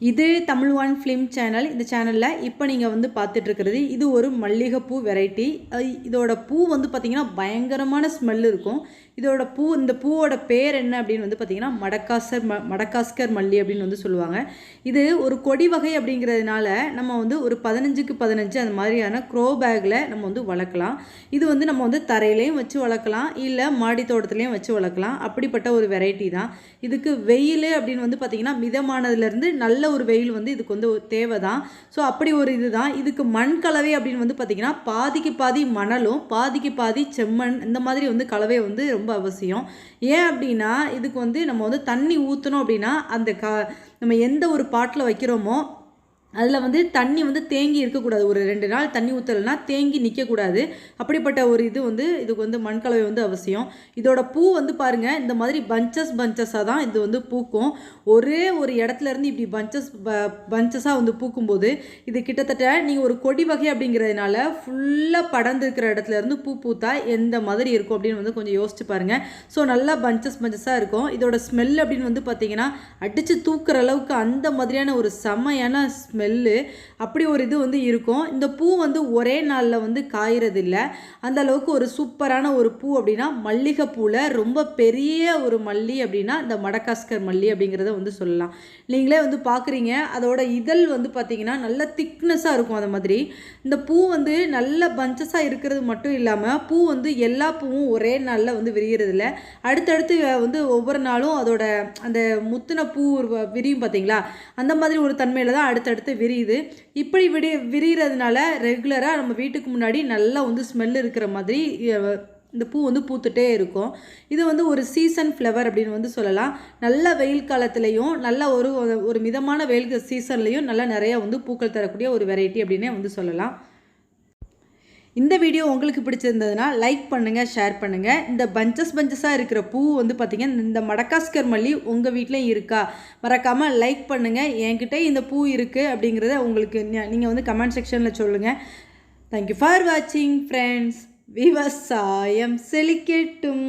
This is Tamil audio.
இது தமிழ் ஒன் ஃபிலிம் சேனல். இந்த சேனலில் இப்போ நீங்கள் வந்து பார்த்துட்ருக்கிறது இது ஒரு மல்லிகைப்பூ வெரைட்டி. இதோட பூ வந்து பார்த்திங்கன்னா பயங்கரமான ஸ்மெல் இருக்கும். இந்த பூவோட பேர் என்ன அப்படின்னு வந்து பார்த்திங்கன்னா மடகாஸ்கர் மல்லி அப்படின்னு வந்து சொல்லுவாங்க. இது ஒரு கொடி வகை அப்படிங்கிறதுனால நம்ம வந்து ஒரு 15க்கு 15 அந்த மாதிரியான க்ரோ பேக்கில் நம்ம வந்து வளர்க்கலாம். இது வந்து நம்ம வந்து தரையிலையும் வச்சு வளர்க்கலாம், இல்லை மாடி தோட்டத்துலேயும் வச்சு வளர்க்கலாம். அப்படிப்பட்ட ஒரு வெரைட்டி தான். இதுக்கு வெயில் அப்படின்னு வந்து பார்த்திங்கன்னா மிதமானதுலேருந்து நல்ல ஒரு வெயில் வந்து இதுக்கு வந்து தேவை தான். ஸோ அப்படி ஒரு இதுதான். இதுக்கு மண் கலவை அப்படின்னு வந்து பார்த்திங்கன்னா பாதிக்கு பாதி மணலும் பாதிக்கு பாதி செம்மண் இந்த மாதிரி வந்து கலவை வந்து ரொம்ப அவசியம். ஏன் அப்படின்னா இதுக்கு வந்து நம்ம வந்து தண்ணி ஊற்றணும் அப்படின்னா நம்ம எந்த ஒரு பாட்டில் வைக்கிறோமோ அதில் வந்து தண்ணி வந்து தேங்கி இருக்கக்கூடாது. ஒரு 2 நாள் தண்ணி ஊற்றலைன்னா தேங்கி நிற்கக்கூடாது. அப்படிப்பட்ட ஒரு இது வந்து இதுக்கு வந்து மண்கலவை வந்து அவசியம். இதோட பூ வந்து பாருங்கள், இந்த மாதிரி பஞ்சஸாக தான் இது வந்து பூக்கும். ஒரே ஒரு இடத்துலேருந்து இப்படி பஞ்சஸாக வந்து பூக்கும்போது இது கிட்டத்தட்ட நீங்கள் ஒரு கொடி வகை அப்படிங்கிறதுனால ஃபுல்லாக படர்ந்து இருக்கிற இடத்துலேருந்து பூத்தா எந்த மாதிரி இருக்கும் அப்படின்னு வந்து கொஞ்சம் யோசிச்சு பாருங்கள். ஸோ நல்லா பஞ்சஸாக இருக்கும். இதோட ஸ்மெல் அப்படின்னு வந்து பார்த்திங்கன்னா அடித்து தூக்குற அளவுக்கு அந்த மாதிரியான ஒரு செம்மையான ஸ்மெல்லு அப்படி ஒரு இது வந்து இருக்கும். இந்த பூ வந்து ஒரே நாளில் வந்து காய்றதில்லை. அந்த அளவுக்கு ஒரு சூப்பரான ஒரு பூ அப்படின்னா மல்லிகைப்பூவில் ரொம்ப பெரிய ஒரு மல்லி அப்படின்னா இந்த மடகாஸ்கர் மல்லி அப்படிங்கிறத வந்து சொல்லலாம். நீங்களே வந்து பார்க்குறீங்க, அதோட இதழ் வந்து பார்த்திங்கன்னா நல்ல திக்னஸாக இருக்கும். அந்த மாதிரி இந்த பூ வந்து நல்ல பஞ்சஸாக இருக்கிறது மட்டும் இல்லாமல் பூ வந்து எல்லா பூவும் ஒரே நாளில் வந்து விரிகிறதில்ல. அடுத்தடுத்து வந்து ஒவ்வொரு நாளும் அதோட அந்த முத்தின பூ விரியும் பார்த்திங்களா, அந்த மாதிரி ஒரு தன்மையில் தான் அடுத்தடுத்து விரியுது. இப்படி விரிகிறதுனால ரெகுலராக நம்ம வீட்டுக்கு முன்னாடி நல்லா வந்து ஸ்மெல் இருக்கிற மாதிரி இந்த பூ வந்து பூத்துட்டே இருக்கும். இது வந்து ஒரு சீசன் ஃப்ளவர் அப்படின்னு வந்து சொல்லலாம். நல்ல வெயில் காலத்துலேயும் நல்ல ஒரு மிதமான வெயில் சீசன்லேயும் நல்லா நிறையா வந்து பூக்கள் தரக்கூடிய ஒரு வெரைட்டி அப்படின்னே வந்து சொல்லலாம். இந்த வீடியோ உங்களுக்கு பிடிச்சிருந்ததுன்னா லைக் பண்ணுங்கள், ஷேர் பண்ணுங்கள். இந்த பஞ்சஸாக இருக்கிற பூ வந்து பார்த்திங்கன்னா இந்த மடகாஸ்கர் மல்லி உங்கள் வீட்லேயும் இருக்கா மறக்காமல் லைக் பண்ணுங்கள். என்கிட்ட இந்த பூ இருக்குது அப்படிங்கிறத உங்களுக்கு நீங்கள் வந்து கமெண்ட் செக்ஷனில் சொல்லுங்கள். தேங்க்யூ ஃபார் வாட்சிங் ஃப்ரெண்ட்ஸ். விவசாயம் செழிக்கட்டும்.